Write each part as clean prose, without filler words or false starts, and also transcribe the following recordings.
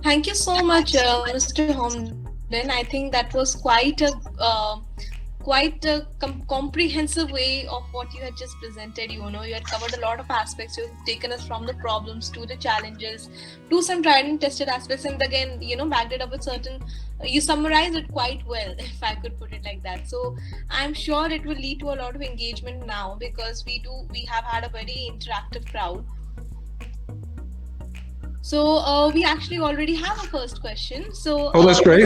Thank you so much, Mr. Homden. I think that was quite a comprehensive way of what you had just presented. You had covered a lot of aspects. You've taken us from the problems to the challenges to some tried and tested aspects, and again, backed it up with certain. You summarized it quite well, if I could put it like that. So I'm sure it will lead to a lot of engagement now, because we have had a very interactive crowd. So we actually already have a first question. So that's great.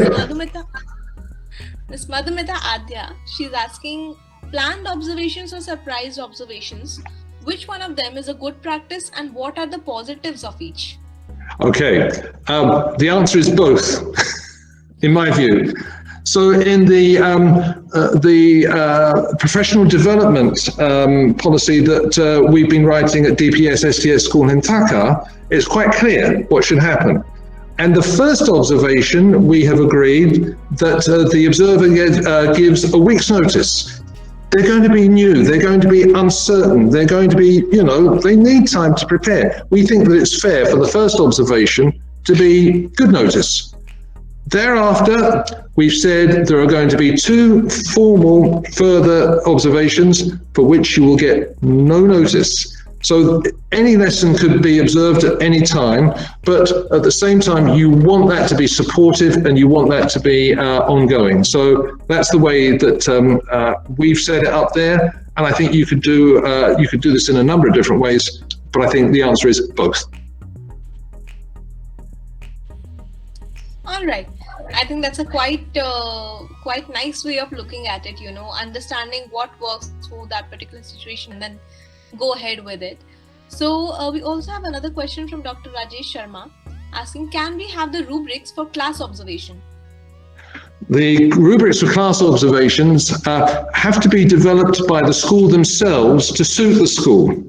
Ms. Madhumita Adya, she's asking, planned observations or surprise observations, which one of them is a good practice and what are the positives of each? Okay, the answer is both, in my view. So in the professional development policy that we've been writing at DPS STS School in Dhaka, it's quite clear what should happen. And the first observation, we have agreed that the observer gives a week's notice. They're going to be new, they're going to be uncertain, they're going to be, they need time to prepare. We think that it's fair for the first observation to be good notice. Thereafter, we've said there are going to be 2 formal further observations for which you will get no notice. So any lesson could be observed at any time, but at the same time, you want that to be supportive and you want that to be ongoing. So that's the way that we've set it up there. And I think you could do this in a number of different ways, but I think the answer is both. All right. I think that's a quite nice way of looking at it, understanding what works for that particular situation and then go ahead with it. So we also have another question from Dr. Rajesh Sharma asking, can we have the rubrics for class observation? The rubrics for class observations have to be developed by the school themselves to suit the school.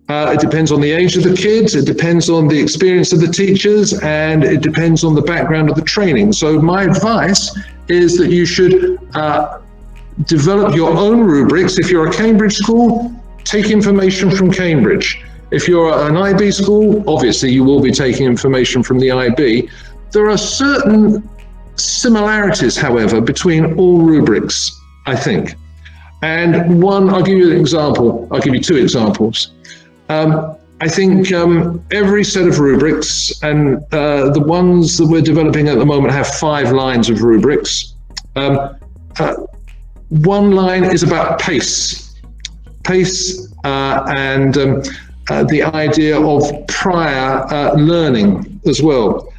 It depends on the age of the kids, it depends on the experience of the teachers, and it depends on the background of the training. So my advice is that you should develop your own rubrics. If you're a Cambridge school, take information from Cambridge. If you're an IB school, obviously you will be taking information from the IB. There are certain similarities, however, between all rubrics, I think. And I'll give you an example. I'll give you 2 examples. I think every set of rubrics, and the ones that we're developing at the moment have 5 lines of rubrics. One line is about pace and the idea of prior learning as well.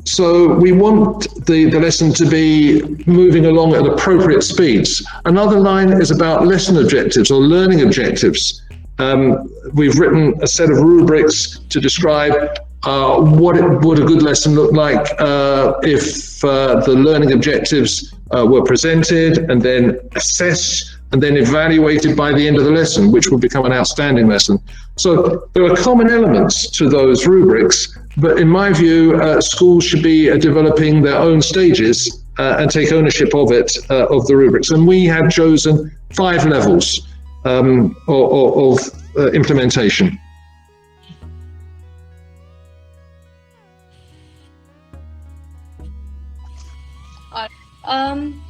So we want the lesson to be moving along at appropriate speeds. Another line is about lesson objectives or learning objectives. We've written a set of rubrics to describe what would a good lesson look like if the learning objectives were presented and then assessed and then evaluated by the end of the lesson, which will become an outstanding lesson. So there are common elements to those rubrics, but in my view, schools should be developing their own stages and take ownership of it, of the rubrics. And we have chosen 5 levels of implementation.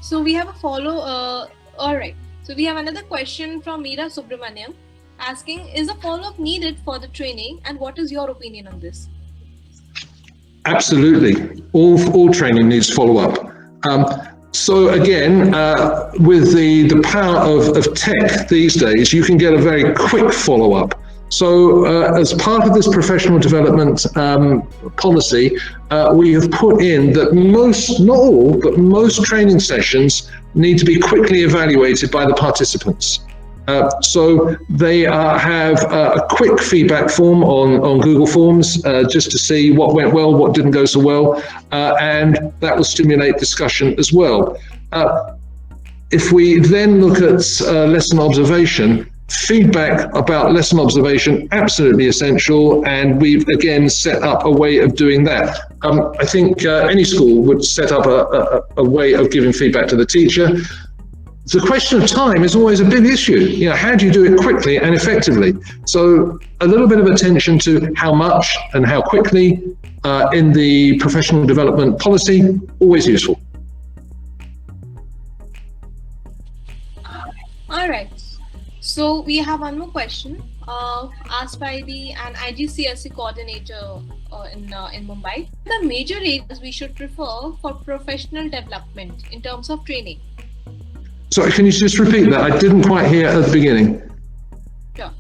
So we have a follow. All right. So we have another question from Meera Subramaniam asking, is a follow-up needed for the training, and what is your opinion on this? Absolutely. All training needs follow-up. So again, with the power of tech these days, you can get a very quick follow-up. So as part of this professional development policy, we have put in that most, not all, but most training sessions need to be quickly evaluated by the participants. So they have a quick feedback form on Google Forms just to see what went well, what didn't go so well, and that will stimulate discussion as well. If we then look at lesson observation, feedback about lesson observation, absolutely essential, and we've again set up a way of doing that. I think any school would set up a way of giving feedback to the teacher. the question of time is always a big issue. You know, how do you do it quickly and effectively? So a little bit of attention to how much and how quickly in the professional development policy, always useful. All right. So we have one more question asked by an IGCSE coordinator in Mumbai. The major areas we should prefer for professional development in terms of training. Sorry, can you just repeat that? I didn't quite hear at the beginning. Sure.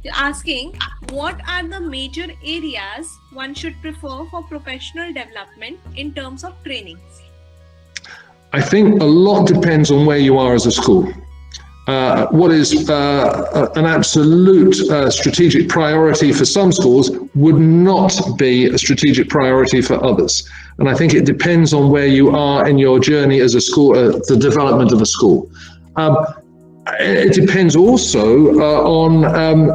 You're asking what are the major areas one should prefer for professional development in terms of training? I think a lot depends on where you are as a school. What is an absolute strategic priority for some schools would not be a strategic priority for others. And I think it depends on where you are in your journey as a school, the development of a school. It depends also on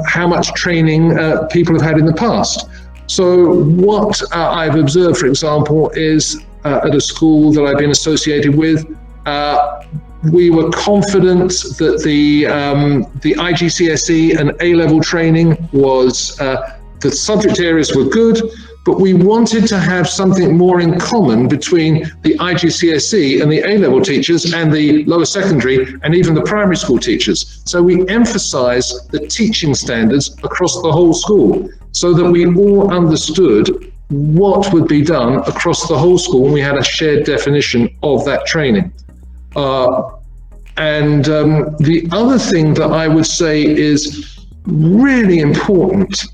how much training people have had in the past. So what I've observed, for example, is at a school that I've been associated with, we were confident that the IGCSE and A-level training was, the subject areas were good, but we wanted to have something more in common between the IGCSE and the A-level teachers and the lower secondary and even the primary school teachers. So we emphasized the teaching standards across the whole school so that we all understood what would be done across the whole school, and we had a shared definition of that training. The other thing that I would say is really important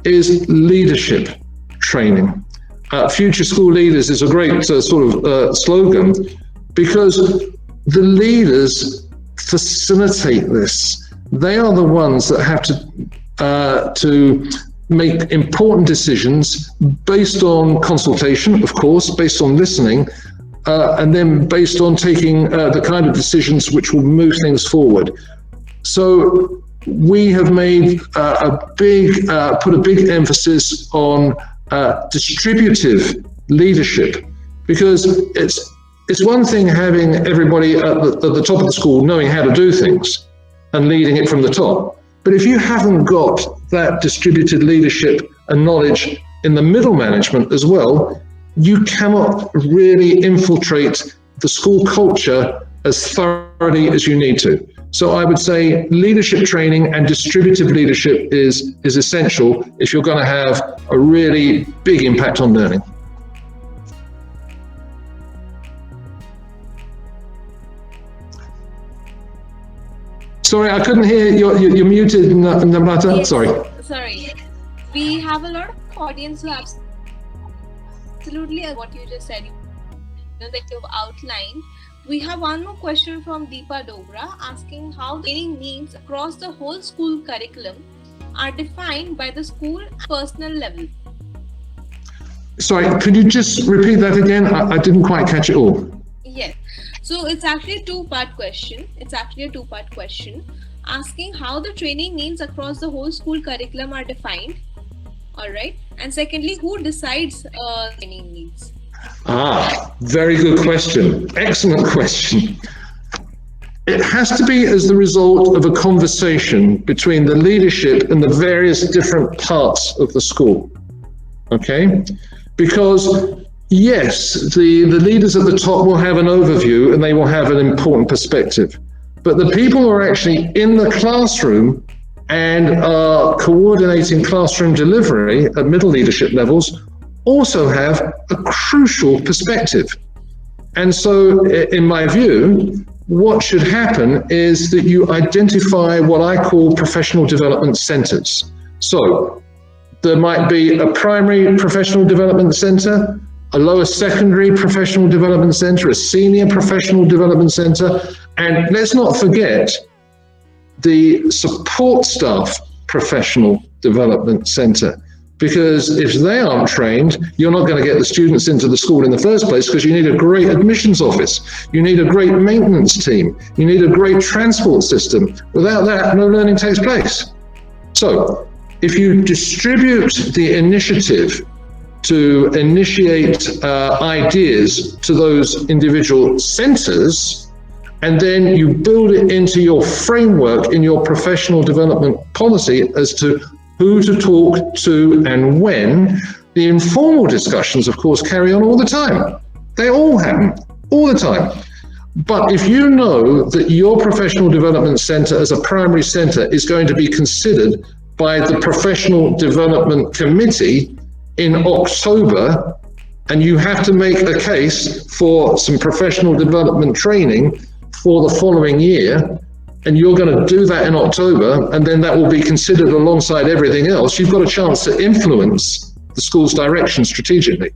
is leadership training. Future School Leaders is a great slogan, because the leaders facilitate this. They are the ones that have to make important decisions based on consultation, of course, based on listening, and then based on taking the kind of decisions which will move things forward. So we have made put a big emphasis on distributive leadership, because it's one thing having everybody at the top of the school knowing how to do things and leading it from the top. But if you haven't got that distributed leadership and knowledge in the middle management as well, you cannot really infiltrate the school culture as thoroughly as you need to. So I would say leadership training and distributive leadership is essential if you're going to have a really big impact on learning. Sorry, I couldn't hear. You're muted, Namrata. Yes. Sorry. We have a lot of audience who have absolutely what you just said, that you've outlined. We have one more question from Deepa Dogra asking how training needs across the whole school curriculum are defined by the school and personal level. Sorry, could you just repeat that again? I didn't quite catch it all. Yes. So it's actually a two-part question. Asking how the training needs across the whole school curriculum are defined. All right. And secondly, who decides training needs? Very good question. Excellent question. It has to be as the result of a conversation between the leadership and the various different parts of the school. Okay? Because yes, the leaders at the top will have an overview and they will have an important perspective. But the people who are actually in the classroom and are coordinating classroom delivery at middle leadership levels also have a crucial perspective. And so, in my view, what should happen is that you identify what I call professional development centers. So there might be a primary professional development center, a lower secondary professional development center, a senior professional development center, and let's not forget the support staff professional development center. Because if they aren't trained, you're not going to get the students into the school in the first place, because you need a great admissions office, you need a great maintenance team, you need a great transport system. Without that, no learning takes place. So if you distribute the initiative to initiate ideas to those individual centers, and then you build it into your framework in your professional development policy as to who to talk to and when. The informal discussions, of course, carry on all the time. They all happen all the time. But if you know that your professional development center as a primary center is going to be considered by the professional development committee in October, and you have to make a case for some professional development training for the following year, and you're going to do that in October, and then that will be considered alongside everything else, you've got a chance to influence the school's direction strategically.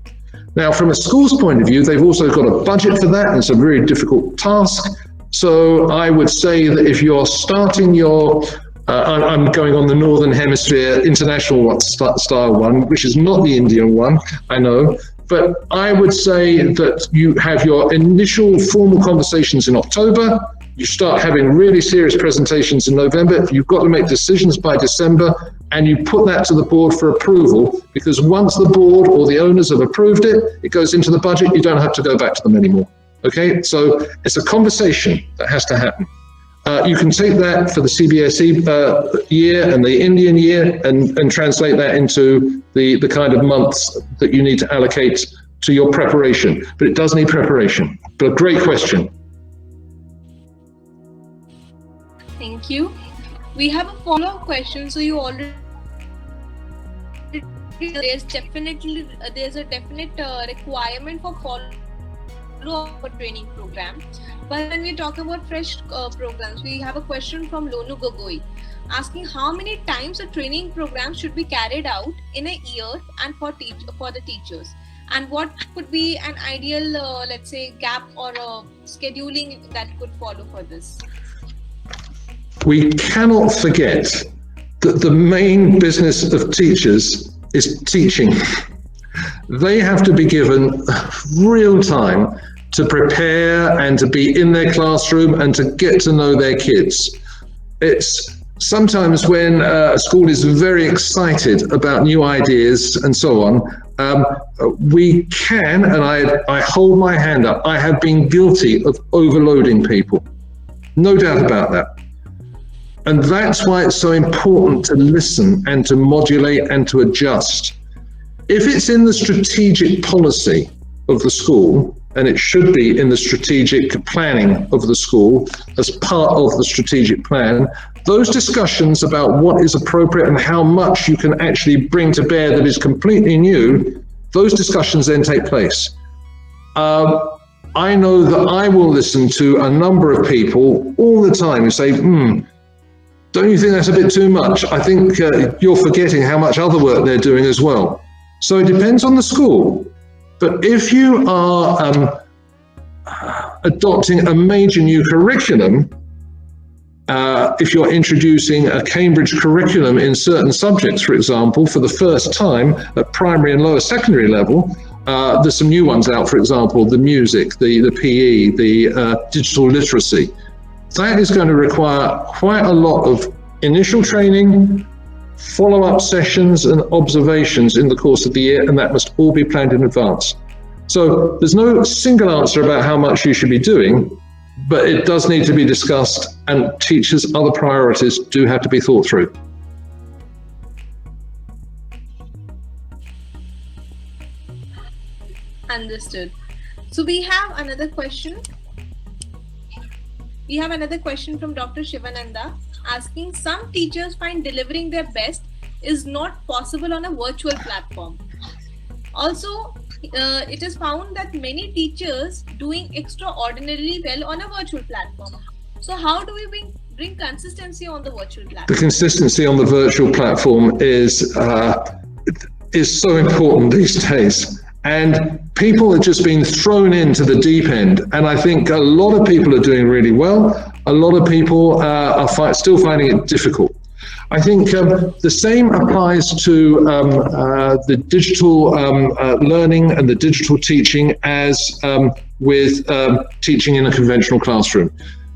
Now, from a school's point of view, they've also got a budget for that, and it's a very difficult task. So I would say that if you're starting your, I'm going on the Northern Hemisphere international style one, which is not the Indian one, I know, but I would say that you have your initial formal conversations in October, you start having really serious presentations in November, you've got to make decisions by December, and you put that to the board for approval, because once the board or the owners have approved it, it goes into the budget, you don't have to go back to them anymore. Okay, so it's a conversation that has to happen. You can take that for the CBSE year and the Indian year and translate that into the kind of months that you need to allocate to your preparation, but it does need preparation. But a great question. Thank you. We have a follow-up question. So you already, there's a definite requirement for follow-up training program. But when we talk about fresh programs, we have a question from Lonu Gogoi asking how many times a training program should be carried out in a year and for the teachers, and what could be an ideal, let's say, gap or scheduling that could follow for this. We cannot forget that the main business of teachers is teaching. They have to be given real time to prepare and to be in their classroom and to get to know their kids. It's sometimes when a school is very excited about new ideas and so on, we can, and I hold my hand up, I have been guilty of overloading people. No doubt about that. And that's why it's so important to listen and to modulate and to adjust. If it's in the strategic policy of the school, and it should be in the strategic planning of the school as part of the strategic plan, those discussions about what is appropriate and how much you can actually bring to bear that is completely new, those discussions then take place. I know that I will listen to a number of people all the time who say, don't you think that's a bit too much? I think you're forgetting how much other work they're doing as well. So it depends on the school. But if you are adopting a major new curriculum, if you're introducing a Cambridge curriculum in certain subjects, for example, for the first time at primary and lower secondary level, there's some new ones out, for example, the music, the PE, the digital literacy. That is going to require quite a lot of initial training, follow-up sessions and observations in the course of the year, and that must all be planned in advance. So there's no single answer about how much you should be doing, but it does need to be discussed, and teachers' other priorities do have to be thought through. Understood. So we have another question. We have another question from Dr. Shivananda asking, some teachers find delivering their best is not possible on a virtual platform. Also, it is found that many teachers doing extraordinarily well on a virtual platform. So how do we bring consistency on the virtual platform? The consistency on the virtual platform is so important these days. And people are just being thrown into the deep end. And I think a lot of people are doing really well. A lot of people are still finding it difficult. I think the same applies to the digital learning and the digital teaching as with teaching in a conventional classroom.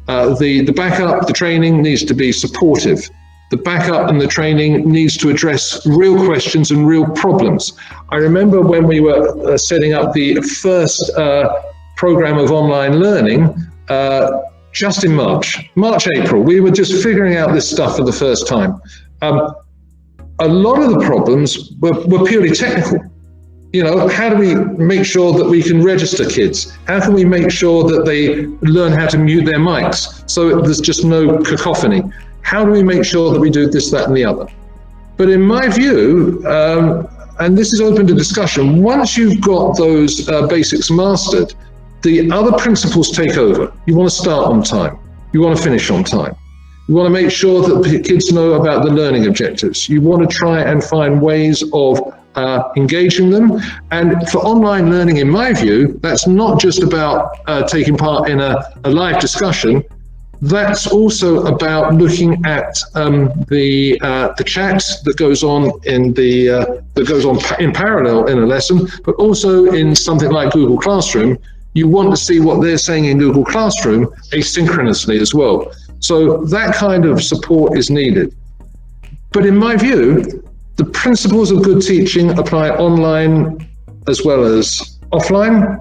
The backup, the training needs to be supportive. The backup and the training needs to address real questions and real problems. I remember when we were setting up the first program of online learning, just in March, April. We were just figuring out this stuff for the first time. A lot of the problems were purely technical. How do we make sure that we can register kids? How can we make sure that they learn how to mute their mics so there's just no cacophony? How do we make sure that we do this, that, and the other? But in my view, and this is open to discussion, once you've got those basics mastered, the other principles take over. You want to start on time. You want to finish on time. You want to make sure that kids know about the learning objectives. You want to try and find ways of engaging them. And for online learning, in my view, that's not just about taking part in a live discussion. That's also about looking at the chat that goes on in parallel in a lesson, but also in something like Google Classroom. You want to see what they're saying in Google Classroom asynchronously as well. So that kind of support is needed. But in my view, the principles of good teaching apply online as well as offline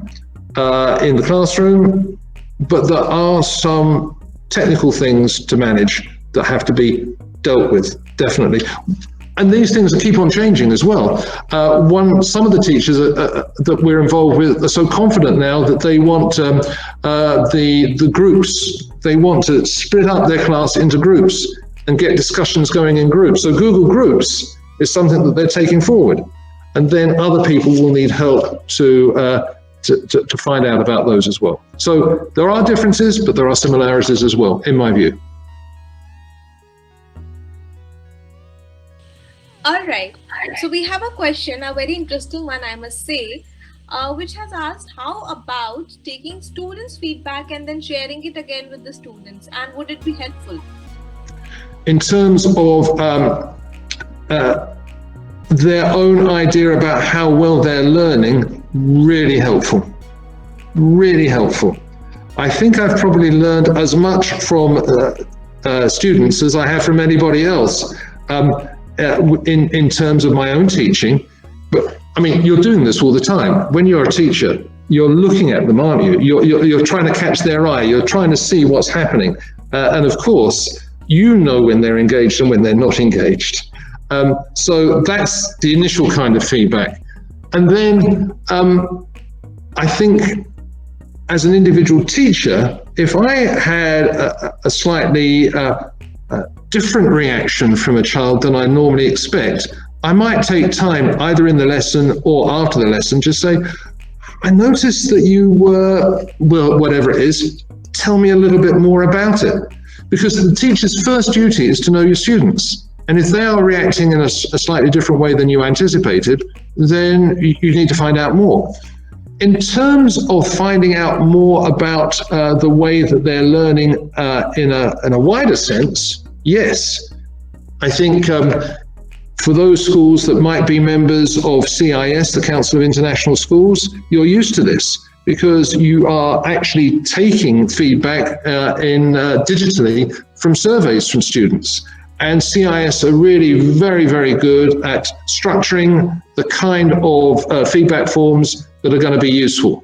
in the classroom, but there are some technical things to manage that have to be dealt with, definitely. And these things keep on changing as well. Some of the teachers that we're involved with are so confident now that they want the groups. They want to split up their class into groups and get discussions going in groups. So Google Groups is something that they're taking forward, and then other people will need help to find out about those as well. So there are differences, but there are similarities as well, in my view. All right. So we have a question, a very interesting one, I must say, which has asked, how about taking students' feedback and then sharing it again with the students? And would it be helpful? In terms of their own idea about how well they're learning, really helpful. Really helpful. I think I've probably learned as much from students as I have from anybody else. In terms of my own teaching, but I mean, you're doing this all the time. When you're a teacher, you're looking at them, aren't you? You're trying to catch their eye. You're trying to see what's happening, and of course, you know when they're engaged and when they're not engaged. So that's the initial kind of feedback, and then I think as an individual teacher, if I had a slightly different reaction from a child than I normally expect, I might take time either in the lesson or after the lesson, just say, I noticed that you were, well, whatever it is, tell me a little bit more about it. Because the teacher's first duty is to know your students. And if they are reacting in a slightly different way than you anticipated, then you need to find out more. In terms of finding out more about the way that they're learning in a wider sense, yes, I think for those schools that might be members of CIS, the Council of International Schools, you're used to this because you are actually taking feedback digitally from surveys from students. And CIS are really very, very good at structuring the kind of feedback forms that are going to be useful.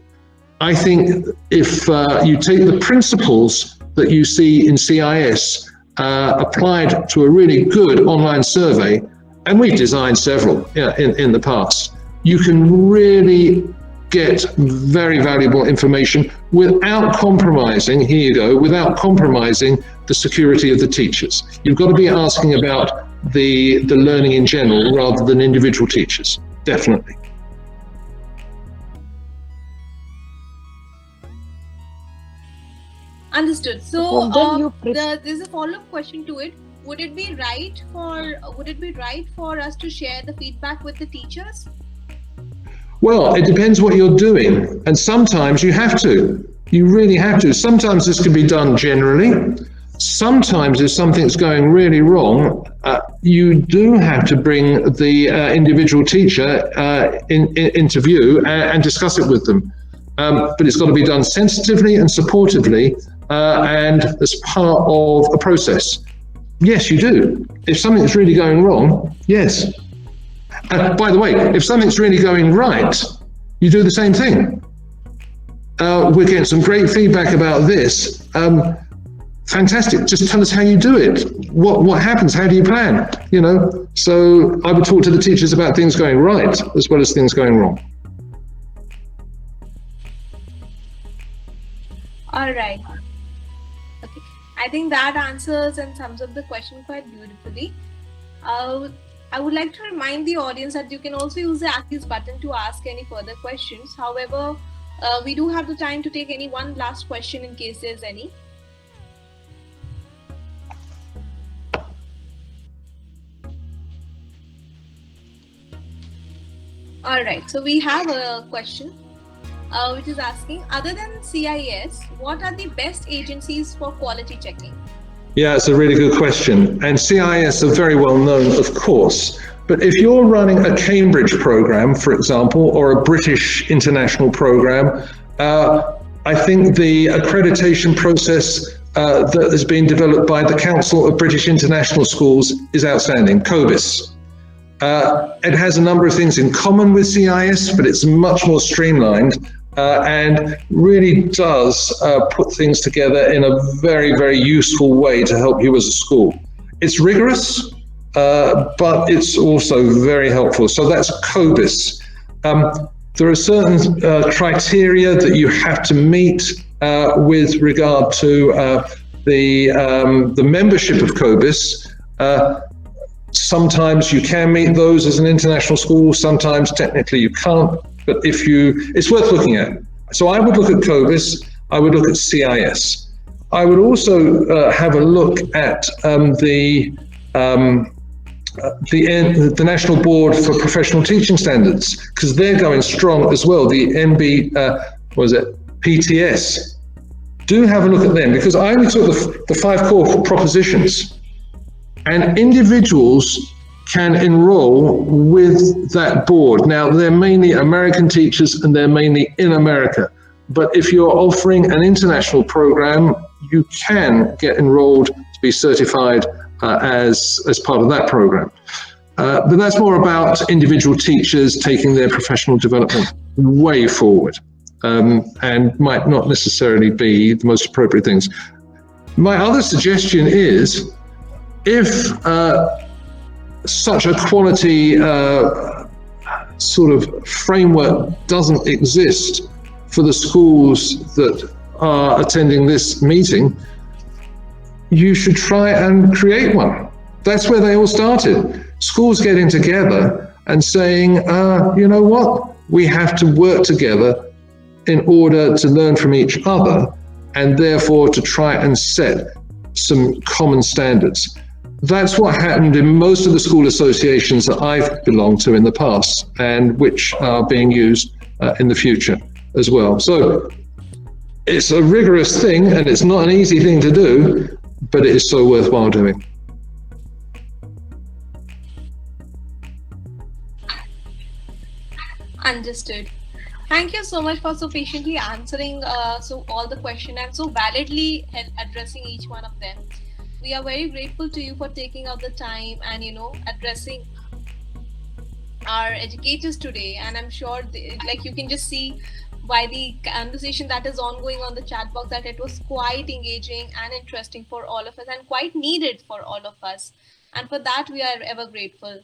I think if you take the principles that you see in CIS applied to a really good online survey, and we've designed several in the past, you can really get very valuable information without compromising, here you go, without compromising the security of the teachers. You've got to be asking about the learning in general rather than individual teachers, definitely. Understood. So there's a follow-up question to it. Would it be right for us to share the feedback with the teachers? Well, it depends what you're doing, and sometimes you have to. You really have to. Sometimes this can be done generally. Sometimes if something's going really wrong, you do have to bring the individual teacher into view and discuss it with them. But it's got to be done sensitively and supportively and as part of a process. Yes, you do. If something's really going wrong, yes. By the way, if something's really going right, you do the same thing. We're getting some great feedback about this. fantastic. Just tell us how you do it. What happens? How do you plan? So I would talk to the teachers about things going right as well as things going wrong. All right. Okay. I think that answers and sums up the question quite beautifully. I would like to remind the audience that you can also use the Ask This button to ask any further questions. However, we do have the time to take any one last question in case there's any. All right, so we have a question which is asking, other than CIS, what are the best agencies for quality checking? Yeah, it's a really good question. And CIS are very well known, of course. But if you're running a Cambridge program, for example, or a British international program, I think the accreditation process that has been developed by the Council of British International Schools is outstanding, COBIS. It has a number of things in common with CIS, but it's much more streamlined and really does put things together in a very, very useful way to help you as a school. It's rigorous, but it's also very helpful. So that's COBIS. There are certain criteria that you have to meet with regard to the membership of COBIS. Sometimes you can meet those as an international school, sometimes technically you can't, but it's worth looking at. So I would look at COBIS, I would look at CIS. I would also have a look at the National Board for Professional Teaching Standards, because they're going strong as well, the PTS. Do have a look at them, because I only took the 5 core propositions. And individuals can enroll with that board. Now, they're mainly American teachers and they're mainly in America. But if you're offering an international program, you can get enrolled to be certified as part of that program. But that's more about individual teachers taking their professional development way forward and might not necessarily be the most appropriate things. My other suggestion is, if such a quality sort of framework doesn't exist for the schools that are attending this meeting, you should try and create one. That's where they all started. Schools getting together and saying, you know what, we have to work together in order to learn from each other and therefore to try and set some common standards. That's what happened in most of the school associations that I've belonged to in the past and which are being used in the future as well. So it's a rigorous thing and it's not an easy thing to do, but it is so worthwhile doing. Understood. Thank you so much for so patiently answering all the questions and so validly addressing each one of them. We are very grateful to you for taking out the time and addressing our educators today. And I'm sure you can just see by the conversation that is ongoing on the chat box that it was quite engaging and interesting for all of us and quite needed for all of us. And for that, we are ever grateful.